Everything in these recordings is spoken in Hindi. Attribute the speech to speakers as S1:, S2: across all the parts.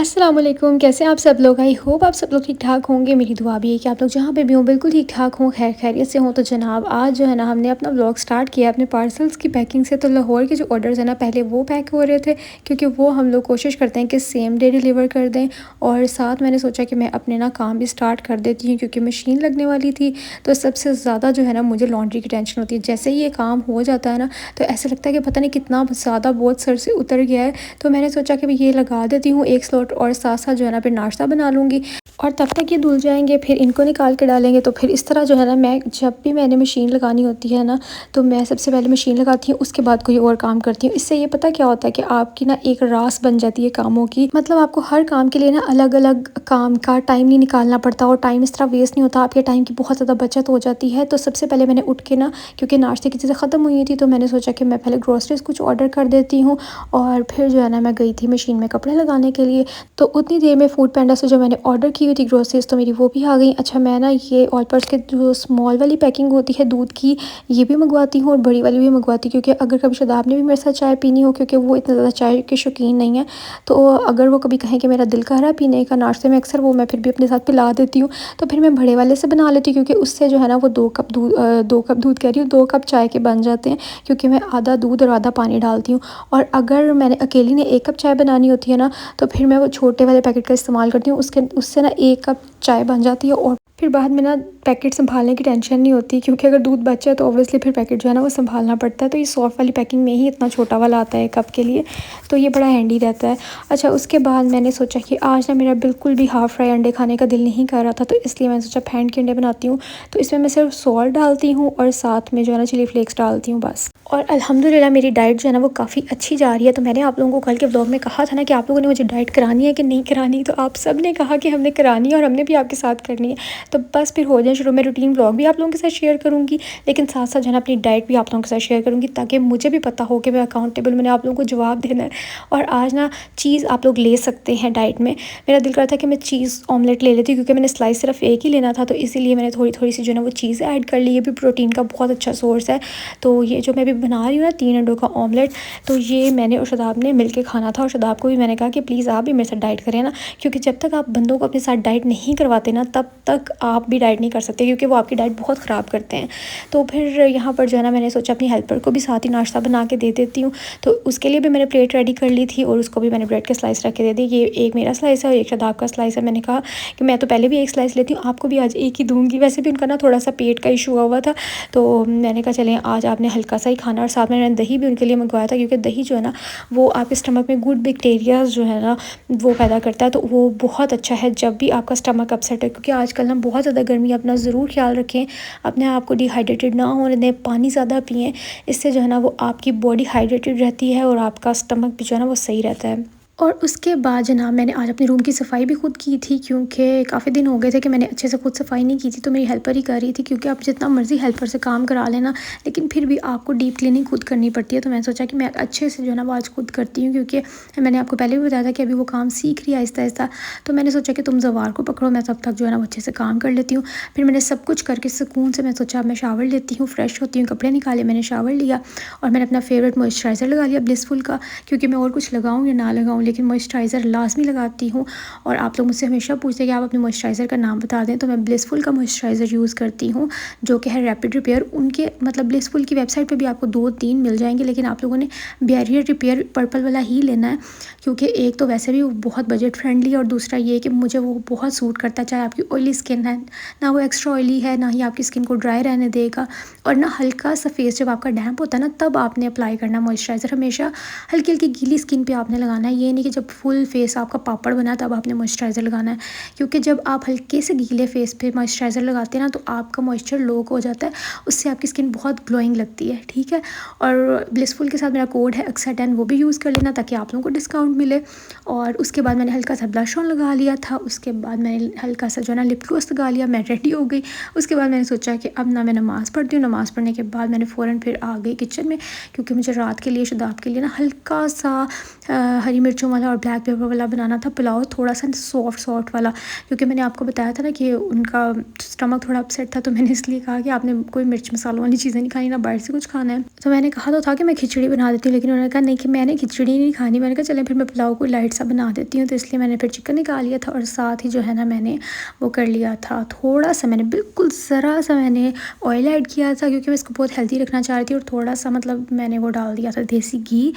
S1: अस्सलामुअलैकुम, कैसे हैं आप सब लोग। आई होप आप सब लोग ठीक ठाक होंगे। मेरी दुआ भी है कि आप लोग जहाँ पे भी हों बिल्कुल ठीक ठाक हों, खैर खैरियत से हों। तो जनाब आज जो है ना हमने अपना व्लॉग स्टार्ट किया अपने पार्सल्स की पैकिंग से। तो लाहौर के जो ऑर्डर्स हैं ना पहले वो पैक हो रहे थे, क्योंकि वो हम लोग कोशिश करते हैं कि सेम डे डिलीवर कर दें। और साथ मैंने सोचा कि मैं अपने ना काम भी स्टार्ट कर देती हूँ, क्योंकि मशीन लगने वाली थी। तो सबसे ज़्यादा जो है ना मुझे लॉन्ड्री की टेंशन होती है। जैसे ही ये काम हो जाता है ना तो ऐसा लगता है कि पता नहीं कितना ज़्यादा बहुत सर से उतर गया है। तो मैंने सोचा कि ये लगा देती हूँ एक स्लॉट, और साथ साथ जो है ना फिर नाश्ता बना लूँगी, और तब तक ये धुल जाएंगे, फिर इनको निकाल के डालेंगे। तो फिर इस तरह जो है ना मैं जब भी मैंने मशीन लगानी होती है ना तो मैं सबसे पहले मशीन लगाती हूँ, उसके बाद कोई और काम करती हूँ। इससे ये पता क्या होता है कि आपकी ना एक रास बन जाती है कामों की। मतलब आपको हर काम के लिए ना अलग अलग काम का टाइम नहीं निकालना पड़ता, और टाइम इस तरह वेस्ट नहीं होता, आपके टाइम की बहुत ज़्यादा बचत हो जाती है। तो सबसे पहले मैंने उठ के ना, क्योंकि नाश्ते की चीज़ें ख़त्म हुई थी, तो मैंने सोचा कि मैं पहले ग्रोसरीज कुछ ऑर्डर कर देती हूँ। और फिर जो है ना मैं गई थी मशीन में कपड़े लगाने के लिए। तो उतनी देर में फूड पैंडा से जो मैंने ऑर्डर की हुई थी ग्रोसरीज, तो मेरी वो भी आ गई। अच्छा, मैं ना ये ऑल पर्स के जो स्मॉल वाली पैकिंग होती है दूध की, ये भी मंगवाती हूँ और बड़ी वाली भी मंगवाती हूँ, क्योंकि अगर कभी शदाब ने भी मेरे साथ चाय पीनी हो, क्योंकि वो इतना ज़्यादा चाय के शौकीन नहीं है, तो अगर वो कभी कहें कि मेरा दिल कर रहा है पीने का नाश्ते में, अक्सर वो मैं फिर भी अपने साथ पिला देती हूँ। तो फिर मैं बड़े वाले से बना लेती हूँ, क्योंकि उससे जो है ना वो 2 कप दूध कह रही हूँ 2 कप चाय के बन जाते हैं, क्योंकि मैं आधा दूध और आधा पानी डालती हूँ। और अगर मैंने अकेली ने 1 कप चाय बनानी होती है ना तो फिर मैं वो छोटे वाले पैकेट का इस्तेमाल करती हूँ, उससे ना 1 कप चाय बन जाती है। और फिर बाद में ना पैकेट संभालने की टेंशन नहीं होती, क्योंकि अगर दूध बच जाए तो ऑब्वियसली फिर पैकेट जो है ना वो संभालना पड़ता है। तो ये सॉफ्ट वाली पैकिंग में ही इतना छोटा वाला आता है कप के लिए, तो ये बड़ा हैंडी रहता है। अच्छा, उसके बाद मैंने सोचा कि आज ना मेरा बिल्कुल भी हाफ़ फ्राई अंडे खाने का दिल नहीं कर रहा था, तो इसलिए मैंने सोचा फेंट के अंडे बनाती हूँ। तो इसमें मैं सिर्फ सॉल्ट डालती हूँ और साथ में जो है ना चिली फ्लेक्स डालती हूँ बस। और अल्हम्दुलिल्लाह मेरी डाइट जो है ना वो काफ़ी अच्छी जा रही है। तो मैंने आप लोगों को कल के व्लॉग में कहा था ना कि आप लोगों ने मुझे डाइट करानी है कि नहीं करानी, तो आप सब ने कहा कि हमने करानी है और हमने भी आपके साथ करनी है। तो बस फिर हो जाए शुरू में रूटीन व्लॉग भी आप लोगों के साथ शेयर करूँगी, लेकिन साथ साथ जो है ना अपनी डाइट भी आप लोगों के साथ शेयर करूँगी, ताकि मुझे भी पता हो कि मैं अकाउंटेबल, मैंने आप लोगों को जवाब देना है। और आज ना चीज़ आप लोग ले सकते हैं डाइट में। मेरा दिल करता है कि मैं चीज़ ऑमलेट ले लेती हूँ, क्योंकि मैंने स्लाइस सिर्फ एक ही लेना था, तो इसीलिए मैंने थोड़ी थोड़ी सी जो है ना वो चीज़ ऐड कर ली। ये भी प्रोटीन का बहुत अच्छा सोर्स है। तो ये जो मैं भी बना रही हूँ ना 3 अंडों का ऑमलेट, तो ये मैंने और शदाब ने मिलके खाना था। और शदाब को भी मैंने कहा कि प्लीज़ आप भी मेरे साथ डाइट करें ना, क्योंकि जब तक आप बंदों को अपने साथ डाइट नहीं करवाते ना तब तक आप भी डाइट नहीं कर सकते, क्योंकि वो आपकी डाइट बहुत ख़राब करते हैं। तो फिर यहाँ पर जो है ना मैंने सोचा अपनी हेल्पर को भी साथ ही नाश्ता बना के दे देती हूँ। तो उसके लिए भी मैंने प्लेट रेडी कर ली थी, और उसको भी मैंने ब्रेड के स्लाइस रख के दे दी। ये एक मेरा स्लाइस है और एक शदाब का स्लाइस है। मैंने कहा कि मैं तो पहले भी एक स्लाइस लेती हूँ, आपको भी आज एक ही दूँगी। वैसे भी उनका ना थोड़ा सा पेट का इशू हुआ था, तो मैंने कहा चलें आज आपने हल्का सा ही खाना। और साथ में मैंने दही भी उनके लिए मंगवाया था, क्योंकि दही जो है ना वो आपके स्टमक में गुड बैक्टीरियाज जो है ना वो पैदा करता है, तो वो बहुत अच्छा है जब भी आपका स्टमक अपसेट है। क्योंकि आजकल ना बहुत ज़्यादा गर्मी है, अपना ज़रूर ख्याल रखें, अपने आप को डिहाइड्रेटेड ना होने दें, पानी ज़्यादा पिएँ। इससे जो है ना वो आपकी बॉडी हाइड्रेटेड रहती है और आपका स्टमक भी जो है ना वो सही रहता है। और उसके बाद जनाब मैंने आज अपने रूम की सफ़ाई भी खुद की थी, क्योंकि काफ़ी दिन हो गए थे कि मैंने अच्छे से खुद सफ़ाई नहीं की थी, तो मेरी हेल्पर ही कर रही थी। क्योंकि आप जितना मर्ज़ी हेल्पर से काम करा लेना, लेकिन फिर भी आपको डीप क्लीनिंग खुद करनी पड़ती है। तो मैंने सोचा कि मैं अच्छे से जो है ना वो आज खुद करती हूँ, क्योंकि मैंने आपको पहले भी बताया था कि अभी वो काम सीख रही है आहिस्ता आहिस्ता। तो मैंने सोचा कि तुम जवार को पकड़ो, मैं तब तक जो है ना वो अच्छे से काम कर लेती हूँ। फिर मैंने सब कुछ करके सुकून से मैं सोचा मैं शावर लेती हूँ, फ्रेश होती हूँ, कपड़े निकाले, मैंने शावर लिया और मैंने अपना फेवरेट मॉइस्चराइज़र लगा लिया ब्लिसफुल का। क्योंकि मैं और कुछ लगाऊँ या ना लगाऊँ, लेकिन मॉइस्चराइज़र लाजमी लगाती हूँ। और आप लोग मुझसे हमेशा पूछते हैं कि आप अपने मॉइस्चराइज़र का नाम बता दें, तो मैं ब्लिसफुल का मॉइस्चराइज़र यूज़ करती हूँ, जो कि है रैपिड रिपेयर। उनके मतलब ब्लिसफुल की वेबसाइट पे भी आपको 2-3 मिल जाएंगे, लेकिन आप लोगों ने बैरियर रिपेयर पर्पल वाला ही लेना है, क्योंकि एक तो वैसे भी वो बहुत बजट फ्रेंडली है, और दूसरा ये कि मुझे वो बहुत सूट करता है। चाहे आपकी ऑयली स्किन है ना, वो एक्स्ट्रा ऑयली है ना ही आपकी स्किन को ड्राई रहने देगा। और ना हल्का सा फेस जब आपका डैम्प होता है ना तब आपने अप्लाई करना मॉइस्चराइज़र। हमेशा हल्की हल्की गीली स्किन पे आपने लगाना है, ये नहीं कि जब फुल फेस आपका पापड़ बना तब आपने मॉइस्चराइज़र लगाना है। क्योंकि जब आप हल्के से गीले फेस पे मॉइस्चराइज़र लगाते हैं ना तो आपका मॉइस्चर लो हो जाता है, उससे आपकी स्किन बहुत ग्लोइंग लगती है, ठीक है। और ब्लिसफुल के साथ मेरा कोड है अक्सा10, वो भी यूज़ कर लेना ताकि आप लोगों को डिस्काउंट मिले। और उसके बाद मैंने हल्का सा ब्लश ऑन लगा लिया था, उसके बाद मैंने हल्का सा जो है ना लिप ग्लॉस लगा लिया, मैं रेडी हो गई। उसके बाद मैंने सोचा कि अब ना मैं नमाज़ पढ़ती हूँ। नमाज़ पढ़ने के बाद मैंने फ़ौरन फिर आ गई किचन में, क्योंकि मुझे रात के लिए शदाब के लिए ना हल्का सा हरी मिर्च मशरूम वाला और ब्लैक पेपर वाला बनाना था पुलाव, थोड़ा सा सॉफ्ट वाला, क्योंकि मैंने आपको बताया था ना कि उनका स्टमक थोड़ा अपसेट था, तो मैंने इसलिए कहा कि आपने कोई मिर्च मसालों वाली चीज़ें नहीं खानी, ना बाहर से कुछ खाना है। तो मैंने कहा तो था कि मैं खिचड़ी बना देती हूँ, लेकिन उन्होंने कहा नहीं कि मैंने खिचड़ी नहीं खानी। मैंने कहा चलें फिर मैं पुलाव को लाइट सा बना देती हूँ, तो इसलिए मैंने फिर चिकन निकाल लिया था और साथ ही जो है ना मैंने वो कर लिया था, थोड़ा सा मैंने बिल्कुल ज़रा सा मैंने ऑयल ऐड किया था, क्योंकि मैं इसको बहुत हेल्दी रखना चाह रही थी। और थोड़ा सा मतलब मैंने वो डाल दिया था देसी घी,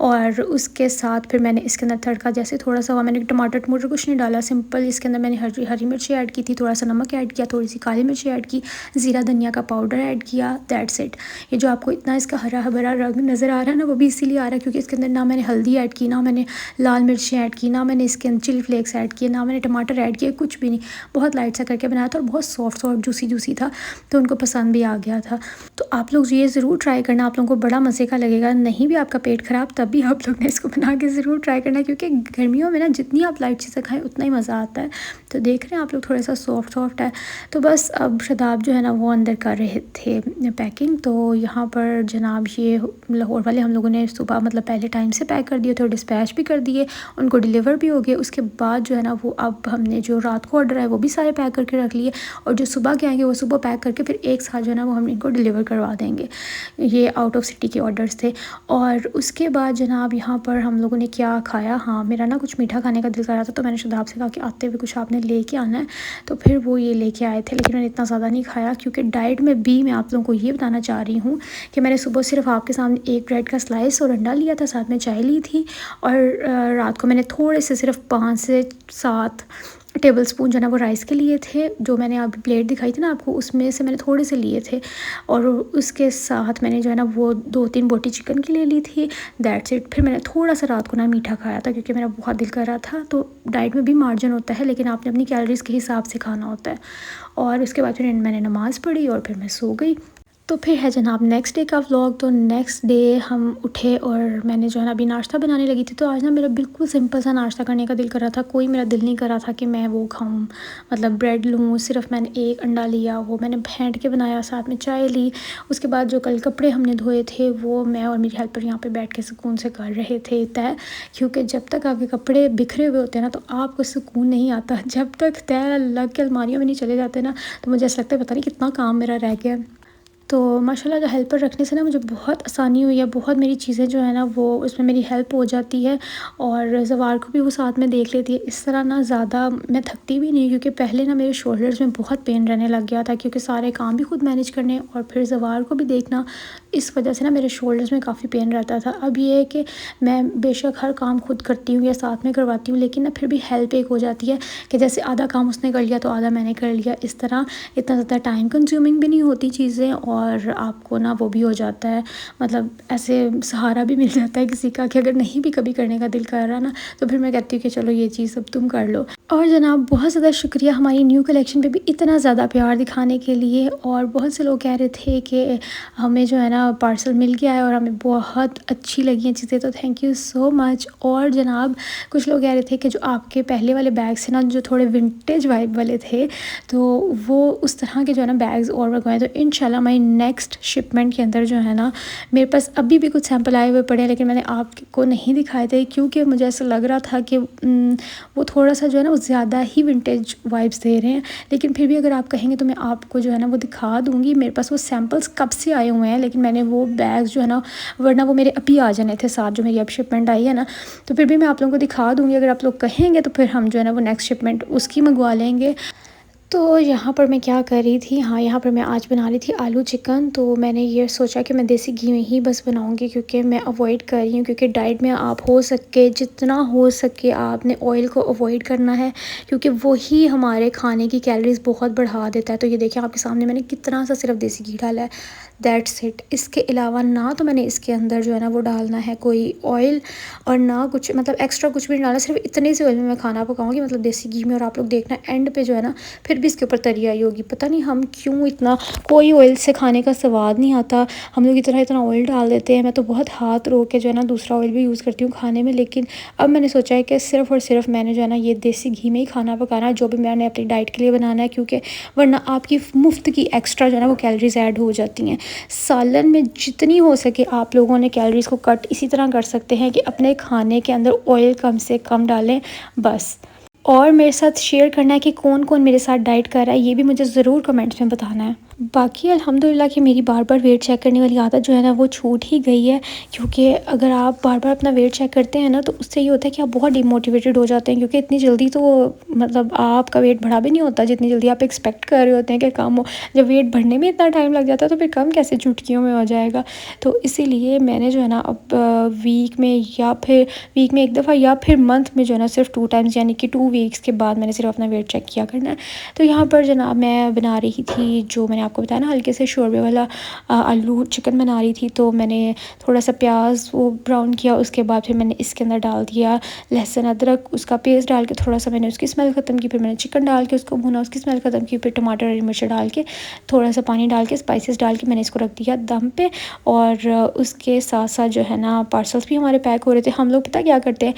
S1: और उसके साथ फिर मैंने इसके अंदर तड़का जैसे थोड़ा सा हुआ, मैंने टमाटर कुछ नहीं डाला, सिंपल इसके अंदर मैंने हरी मिर्ची ऐड की थी, थोड़ा सा नमक ऐड किया, थोड़ी सी काली मिर्ची ऐड की, ज़ीरा धनिया का पाउडर ऐड किया, दैट्स इट। ये जो आपको इतना इसका हरा भरा रंग नज़र आ रहा है ना, वो भी इसीलिए आ रहा है क्योंकि इसके अंदर ना मैंने हल्दी ऐड की, ना मैंने लाल मिर्ची ऐड की, ना मैंने इसके अंदर चिली फ्लेक्स ऐड किए, ना मैंने टमाटर ऐड किए, कुछ भी नहीं। बहुत लाइट सा करके बनाया था और बहुत सॉफ्ट जूसी था, तो उनको पसंद भी आ गया था। तो आप लोग ये ज़रूर ट्राई करना, आप लोगों को बड़ा मज़े का लगेगा। नहीं भी आपका पेट ख़राब तब भी आप लोग ने इसको बना के ज़रूर ट्राई करना, क्योंकि गर्मियों में ना जितनी आप लाइट चीज़ें खाएं उतना ही मज़ा आता है। तो देख रहे हैं आप लोग थोड़ा सा सॉफ्ट है। तो बस अब शदाब जो है ना वो अंदर कर रहे थे पैकिंग। तो यहाँ पर जनाब ये लाहौर वाले हम लोगों ने सुबह मतलब पहले टाइम से पैक कर दिए थे और डिस्पैच भी कर दिए, उनको डिलीवर भी हो गए। उसके बाद जो है ना वो अब हमने जो रात को ऑर्डर है वो भी सारे पैक करके रख लिए, और जो सुबह के आएंगे वो सुबह पैक करके फिर एक साथ जो है ना वो हम इनको डिलीवर करवा देंगे। ये आउट ऑफ सिटी के ऑर्डर्स थे। और उसके बाद जनाब यहाँ पर हम लोगों ने क्या खाया, हाँ मेरा ना कुछ मीठा खाने का दिल कर रहा था, तो मैंने शदाब से कहा कि आते हुए कुछ आपने लेके आना है, तो फिर वो ये लेके आए थे। लेकिन मैंने इतना ज़्यादा नहीं खाया, क्योंकि डाइट में भी मैं आप लोगों को ये बताना चाह रही हूँ कि मैंने सुबह सिर्फ आपके सामने एक ब्रेड का स्लाइस और अंडा लिया था, साथ में चाय ली थी, और रात को मैंने थोड़े से सिर्फ 5 से 7 टेबल स्पून जो है ना वो राइस के लिए थे, जो मैंने अभी प्लेट दिखाई थी ना आपको, उसमें से मैंने थोड़े से लिए थे। और उसके साथ मैंने जो है ना वो 2-3 बोटी चिकन की ले ली थी, दैट्स इट। फिर मैंने थोड़ा सा रात को ना मीठा खाया था, क्योंकि मेरा बहुत दिल कर रहा था। तो डाइट में भी मार्जिन होता है, लेकिन आपने अपनी कैलोरीज़ के हिसाब से खाना होता है। और उसके बाद फिर मैंने नमाज़ पढ़ी और फिर मैं सो गई। तो फिर है जनाब नेक्स्ट डे का व्लॉग। तो नेक्स्ट डे हम उठे और मैंने जो है ना अभी नाश्ता बनाने लगी थी। तो आज ना मेरा बिल्कुल सिंपल सा नाश्ता करने का दिल कर रहा था, कोई मेरा दिल नहीं कर रहा था कि मैं वो खाऊं, मतलब ब्रेड लूँ। सिर्फ मैंने एक अंडा लिया, वो मैंने फेंट के बनाया, साथ में चाय ली। उसके बाद जो कल कपड़े हमने धोए थे वो मैं और मेरी हेल्पर यहाँ पर बैठ के सुकून से कर रहे थे तय, क्योंकि जब तक आपके कपड़े बिखरे हुए होते हैं ना तो आपको सुकून नहीं आता। जब तक तय लग के अलमारियों में नहीं चले जाते ना, तो मुझे ऐसा लगता है पता नहीं कितना काम मेरा रह गया। तो माशाल्लाह जो हेल्पर रखने से ना मुझे बहुत आसानी हुई है, बहुत मेरी चीज़ें जो है ना वो उसमें मेरी हेल्प हो जाती है, और ज़वार को भी वो साथ में देख लेती है। इस तरह ना ज़्यादा मैं थकती भी नहीं, क्योंकि पहले ना मेरे शोल्डर्स में बहुत पेन रहने लग गया था, क्योंकि सारे काम भी खुद मैनेज करने और फिर ज़वार को भी देखना, इस वजह से ना मेरे शोल्डर्स में काफ़ी पेन रहता था। अब ये है कि मैं बेशक हर काम खुद करती हूँ या साथ में करवाती हूँ, लेकिन ना फिर भी हेल्प एक हो जाती है कि जैसे आधा काम उसने कर लिया तो आधा मैंने कर लिया। इस तरह इतना ज़्यादा टाइम कंज्यूमिंग भी नहीं होती चीज़ें, और आपको ना वो भी हो जाता है, मतलब ऐसे सहारा भी मिल जाता है किसी का, कि अगर नहीं भी कभी करने का दिल कर रहा ना, तो फिर मैं कहती हूँ कि चलो ये चीज़ अब तुम कर लो। और जनाब बहुत ज़्यादा शुक्रिया हमारी न्यू कलेक्शन पे भी इतना ज़्यादा प्यार दिखाने के लिए। और बहुत से लोग कह रहे थे कि हमें जो है ना पार्सल मिल गया है और हमें बहुत अच्छी लगी हैं चीज़ें, तो थैंक यू सो मच। और जनाब कुछ लोग कह रहे थे कि जो आपके पहले वाले बैग्स थे ना, जो थोड़े विंटेज वाइब वाले थे, तो वो उस तरह के जो है ना बैग्स और मंगवाएं। तो इंशाल्लाह हमारी नेक्स्ट शिपमेंट के अंदर जो है ना, मेरे पास अभी भी कुछ सैंपल आए हुए पड़े हैं, लेकिन मैंने आपको नहीं दिखाए थे, क्योंकि मुझे ऐसा लग रहा था कि वो थोड़ा सा जो है ना वो ज़्यादा ही विंटेज वाइब्स दे रहे हैं। लेकिन फिर भी अगर आप कहेंगे तो मैं आपको जो है ना वो दिखा दूँगी। मेरे पास वो सैंपल्स कब से आए हुए हैं, लेकिन मैंने वो बैग्स जो है ना, वरना वो मेरे अभी आ जाने थे साथ, जो मेरी अब शिपमेंट आई है ना, तो फिर भी मैं आप लोगों को दिखा दूँगी। अगर आप लोग कहेंगे तो फिर हम जो है ना वो नेक्स्ट शिपमेंट उसकी मंगवा लेंगे। तो यहाँ पर मैं क्या कर रही थी, हाँ यहाँ पर मैं आज बना रही थी आलू चिकन। तो मैंने ये सोचा कि मैं देसी घी में ही बस बनाऊँगी, क्योंकि मैं अवॉइड कर रही हूँ, क्योंकि डाइट में आप हो सके जितना हो सके आपने ऑयल को अवॉइड करना है, क्योंकि वही हमारे खाने की कैलोरीज़ बहुत बढ़ा देता है। तो ये देखिए आपके सामने मैंने कितना सा सिर्फ देसी घी डाला है, दैट्स इट। इसके अलावा ना तो मैंने इसके अंदर जो है ना वो डालना है कोई ऑयल, और ना कुछ मतलब एक्स्ट्रा कुछ भी नहीं डालना, सिर्फ इतने से ऑयल में मैं खाना पकाऊंगी, मतलब देसी घी में। और आप लोग देखना एंड पे जो है ना फिर भी इसके ऊपर तरी आई होगी। पता नहीं हम क्यों इतना, कोई ऑयल से खाने का स्वाद नहीं आता, हम लोग इतना ऑयल डाल देते हैं। मैं तो बहुत हाथ रो के जो है ना दूसरा ऑयल भी यूज़ करती हूँ खाने में, लेकिन अब मैंने सोचा है कि सिर्फ़ और सिर्फ मैंने जो है ना ये देसी घी में ही खाना पकाना है, जो भी मैंने अपनी डाइट के लिए बनाना है, क्योंकि वरना आपकी मुफ्त की एक्स्ट्रा जो है ना वो कैलोरीज ऐड हो जाती हैं। सालन में जितनी हो सके आप लोगों ने कैलोरीज़ को कट इसी तरह कर सकते हैं कि अपने खाने के अंदर ऑयल कम से कम डालें बस। और मेरे साथ शेयर करना है कि कौन कौन मेरे साथ डाइट कर रहा है, ये भी मुझे ज़रूर कमेंट्स में बताना है। बाकी अल्हम्दुलिल्लाह कि मेरी बार बार वेट चेक करने वाली आदत जो है ना वो छूट ही गई है, क्योंकि अगर आप बार बार अपना वेट चेक करते हैं ना तो उससे ये होता है कि आप बहुत डिमोटिवेटेड हो जाते हैं, क्योंकि इतनी जल्दी तो मतलब आपका वेट बढ़ा भी नहीं होता जितनी जल्दी आप एक्सपेक्ट कर रहे होते हैं कि कम हो। जब वेट बढ़ने में इतना टाइम लग जाता है तो फिर कम कैसे चुटकियों में हो जाएगा। तो इसीलिए मैंने जो है ना अब वीक में एक दफ़ा या फिर मंथ में जो है ना सिर्फ 2 टाइम्स, यानी कि 2 वीक्स के बाद मैंने सिर्फ अपना वेट चेक किया करना है। तो यहाँ पर जनाब मैं बना रही थी, जो मैंने आपको बताया ना हल्के से शोरबे वाला आलू चिकन बना रही थी। तो मैंने थोड़ा सा प्याज वो ब्राउन किया, उसके बाद फिर मैंने इसके अंदर डाल दिया लहसुन अदरक, उसका पेस्ट डाल के थोड़ा सा मैंने उसकी स्मेल ख़त्म की, फिर मैंने चिकन डाल के उसको भुना, उसकी स्मेल ख़त्म की, फिर टमाटर हरी मिर्च डाल के थोड़ा सा पानी डाल के स्पाइसेस डाल के मैंने इसको रख दिया दम पे। और उसके साथ साथ जो है ना पार्सल्स भी हमारे पैक हो रहे थे। हम लोग पता क्या करते हैं,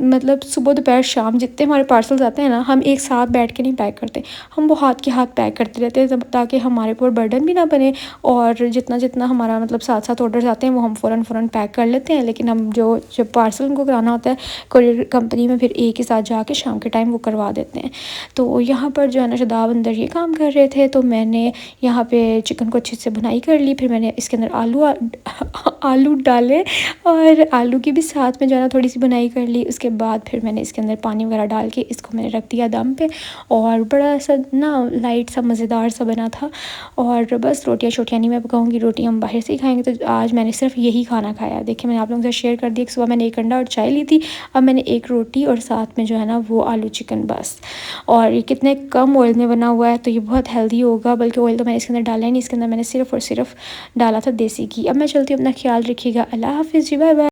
S1: मतलब सुबह दोपहर शाम जितने हमारे पार्सल्स आते हैं ना, हम एक साथ बैठ के नहीं पैक करते, हम वो हाथ के हाथ पैक करते रहते हैं, ताकि हमारे ऊपर बर्डन भी ना बने। और जितना जितना हमारा मतलब साथ साथ ऑर्डर्स आते हैं वो हम फ़ौरन पैक कर लेते हैं, लेकिन हम जब पार्सल उनको कराना होता है कोरियर कंपनी में, फिर एक ही साथ जाके शाम के टाइम वो करवा देते हैं। तो यहाँ पर जो है ना शदाब अंदर ये काम कर रहे थे, तो मैंने यहाँ पर चिकन को अच्छे से भुनाई कर ली, फिर मैंने इसके अंदर आलू डाले और आलू की भी साथ में जो है ना थोड़ी सी बुनाई कर ली। उसके बाद फिर मैंने इसके अंदर पानी वगैरह डाल के इसको मैंने रख दिया दम पे, और बड़ा सा ना लाइट सा मज़ेदार सा बना था। और बस रोटियां छोटियाँ नहीं मैं पकाऊंगी, रोटी हम बाहर से ही खाएंगे। तो आज मैंने सिर्फ यही खाना खाया। देखिए मैंने आप लोगों से शेयर कर दिया कि सुबह मैंने 1 अंडा और चाय ली थी, अब मैंने 1 रोटी और साथ में जो है ना वो आलू चिकन बस। और ये कितने कम ऑयल में बना हुआ है, तो ये बहुत हेल्दी होगा। बल्कि ऑयल तो मैंने इसके अंदर डाला ही नहीं, इसके अंदर मैंने सिर्फ और सिर्फ डाला था देसी घी। अब मैं चलती हूँ, अपना ख्याल रखिएगा। अल्लाह हाफिज़ जी, बाय बाय।